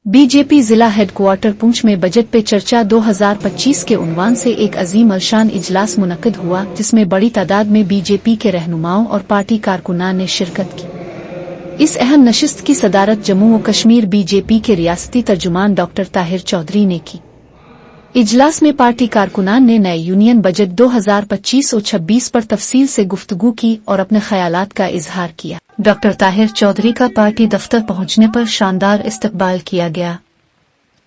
BJP जिला headquarter Poonch में budget पे चर्चा 2025 के उन्वान से एक अजीम अलशान इजलास मुनक्किद हुआ, जिसमें बड़ी तादाद में बीजेपी के रहनुमाओं और पार्टी कारकुनान ने शिरकत की। इस अहम नशिस्त की सदारत जम्मू व कश्मीर बीजेपी के रियासती तर्जुमान डॉक्टर ताहिर चौधरी ने की। इजलास में पार्टी कारकुनान ने नए यूनियन बजट 2025 और 26 पर तफसील से गुफ्तगू की और अपने ख्यालात का इजहार किया। डॉक्टर ताहिर चौधरी का पार्टी दफ्तर पहुंचने पर शानदार इस्तकबाल किया गया।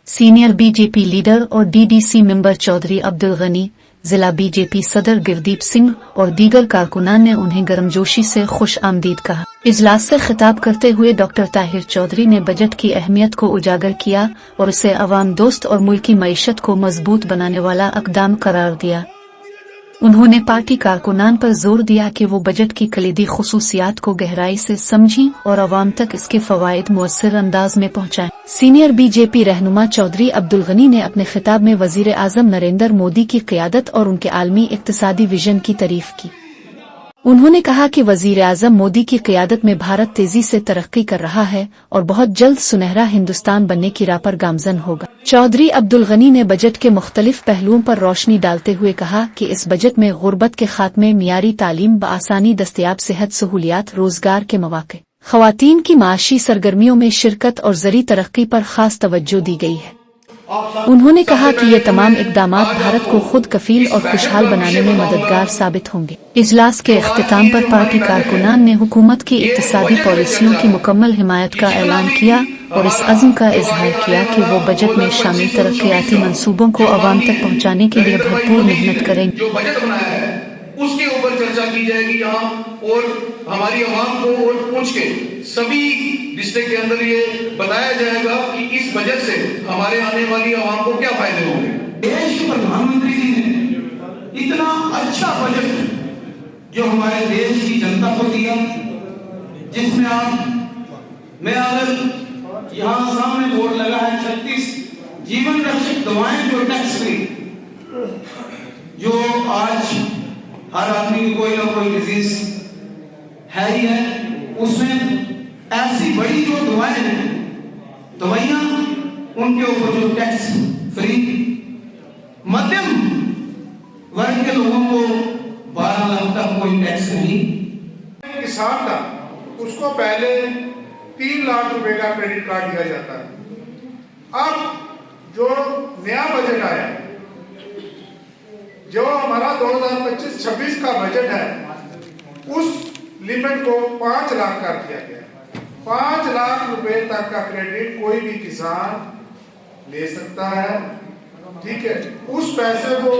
सीनियर बीजेपी लीडर और डीडीसी मेंबर चौधरी अब्दुल गनी, जिला बीजेपी सदर गिरदीप सिंह और दीगर कारकुनान ने उन्हें गर्मजोशी से खुश आमदीद कहा। इजलास से खिताब करते हुए डॉक्टर ताहिर चौधरी ने बजट की अहमियत को उजागर किया और उसे अवाम दोस्त और मुल्की मईशत को मजबूत बनाने वाला इक़दाम करार दिया। उन्होंने पार्टी कारकुनान पर जोर दिया कि वो बजट की कलीदी खुसूसियात को गहराई से समझें और अवाम तक इसके फवायद मुअस्सर अंदाज में पहुंचाएं। सीनियर बीजेपी रहनुमा चौधरी अब्दुल गनी ने अपने खिताब में वजीर आजम नरेंद्र मोदी की क़ियादत और उनके आलमी इक़्तिसादी विजन की तारीफ की। उन्होंने कहा कि वजीर आजम मोदी की क़ियादत में भारत तेजी से तरक्की कर रहा है और बहुत जल्द सुनहरा हिंदुस्तान बनने की राह पर गामजन होगा। चौधरी अब्दुल गनी ने बजट के मुख्तलिफ पहलुओं पर रोशनी डालते हुए कहा कि इस बजट में गुर्बत के खात्मे, मियारी तालीम, बआसानी दस्तयाब सेहत सहूलियात, रोजगार के मौके, ख़वातीन की माशी सरगर्मियों में शिरकत और ज़री तरक्की पर खास तवज्जो दी गई है। उन्होंने कहा कि ये तमाम इक़दामात भारत को खुद कफील और खुशहाल बनाने में मददगार साबित होंगे। इजलास के इख्तिताम पर पार्टी कारकुनान ने हुकूमत की इक़्तिसादी पॉलिसियों की मुकम्मल हिमायत का ऐलान किया और इस अज़्म का इजहार किया कि वो बजट में शामिल तरक्याती मंसूबों को अवाम तक पहुँचाने के लिए भरपूर मेहनत करेंगे। उसके ऊपर चर्चा की जाएगी यहाँ और हमारी आवाम को और पूछ के सभी डिस्ट्रिक्ट के अंदर ये बताया जाएगा कि इस बजट से हमारे आने वाली आवाम को क्या फायदे होंगे। देश के प्रधानमंत्री जी ने इतना अच्छा बजट जो हमारे देश की जनता को दिया, जिसमें मैं अगर यहाँ सामने बोर्ड लगा है 36 जीवन रक्षक दवाएं जो टैक्स फ्री, जो आज हर आदमी की कोई ना कोई डिजीज है ही है, उसमें ऐसी बड़ी जो दवाएं हैं, दवाइयां उनके ऊपर जो टैक्स फ्री, मध्यम वर्ग के लोगों को 12 लाख तक कोई टैक्स नहीं। किसान था उसको पहले 3 लाख रुपए का क्रेडिट कार्ड दिया जाता है। अब जो नया बजट आया, जो हमारा 2025-26 का बजट है, उस लिमिट को 5 लाख कर दिया गया। 5 लाख रुपए तक का क्रेडिट कोई भी किसान ले सकता है। ठीक है, उस पैसे को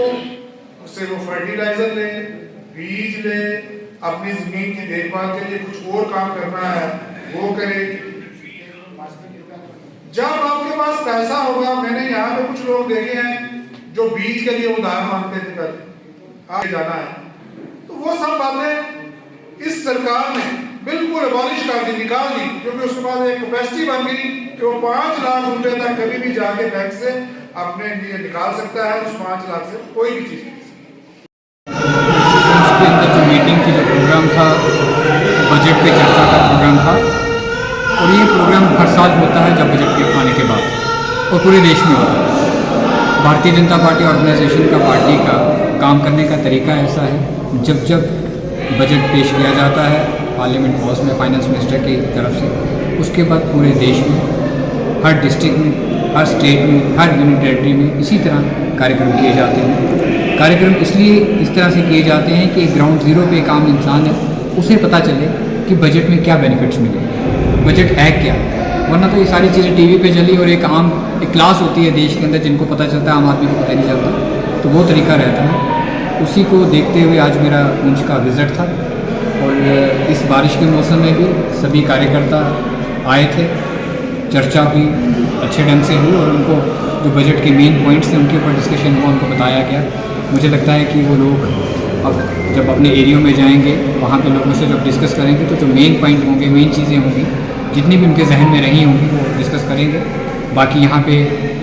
उससे वो फर्टिलाइजर ले, बीज ले, अपनी जमीन की देखभाल के लिए कुछ और काम करना है वो करे। जब आपके पास पैसा होगा, मैंने यहाँ पे कुछ लोग देखे हैं जो बीज के लिए उधार मांगते थे, कल आगे जाना है, तो वो सब बातें इस सरकार ने बिल्कुल अबॉलिश कर दी, निकाल दी, क्योंकि उसके बाद एक कैपेसिटी बन गई कि वो 5 लाख रुपए तक कभी भी जाके बैंक से अपने लिए निकाल सकता है। उस 5 लाख से कोई भी चीज उसके अंदर जो मीटिंग की जो प्रोग्राम था, बजट पे चर्चा का प्रोग्राम था, और ये प्रोग्राम हर साल होता है जब बजट के आने के बाद, और पूरे देश में होता है। भारतीय जनता पार्टी ऑर्गेनाइजेशन का, पार्टी का काम करने का तरीका ऐसा है, जब जब बजट पेश किया जाता है पार्लियामेंट हाउस में फाइनेंस मिनिस्टर की तरफ से, उसके बाद पूरे देश में, हर डिस्ट्रिक्ट में, हर स्टेट में, हर यूनियन टेरेटरी में इसी तरह कार्यक्रम किए जाते हैं। कार्यक्रम इसलिए इस तरह से किए जाते हैं कि ग्राउंड ज़ीरो पे एक आम इंसान है, उसे पता चले कि बजट में क्या बेनिफिट्स मिले, बजट है क्या। वरना तो ये सारी चीज़ें टीवी पे चली और एक क्लास होती है देश के अंदर जिनको पता चलता है, आम आदमी को पता नहीं चलता, तो वो तरीका रहता है। उसी को देखते हुए आज मेरा पुंछ का विज़िट था, और इस बारिश के मौसम में भी सभी कार्यकर्ता आए थे, चर्चा हुई, अच्छे ढंग से हुई, और उनको जो बजट के मेन पॉइंट्स थे उनके ऊपर डिस्कशन हुआ, उनको बताया गया। मुझे लगता है कि वो लोग अब जब अपने एरिया में जाएंगे, वहाँ के लोगों से जब डिस्कस करेंगे, तो जो मेन पॉइंट होंगे, मेन चीज़ें होंगी, जितनी भी उनके जहन में रही होंगी, वो डिस्कस करेंगे। बाकी यहाँ पे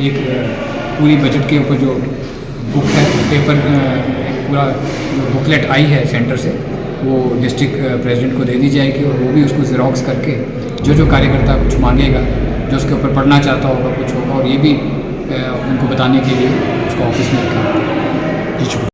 एक पूरी बजट के ऊपर जो बुक है, पेपर पूरा जो बुकलेट आई है सेंटर से, वो डिस्ट्रिक्ट प्रेसिडेंट को दे दी जाएगी, और वो भी उसको ज़ेरॉक्स करके जो कार्यकर्ता कुछ मांगेगा जो उसके ऊपर पढ़ना चाहता होगा कुछ होगा, और ये भी उनको बताने के लिए उसको ऑफिस में रखा।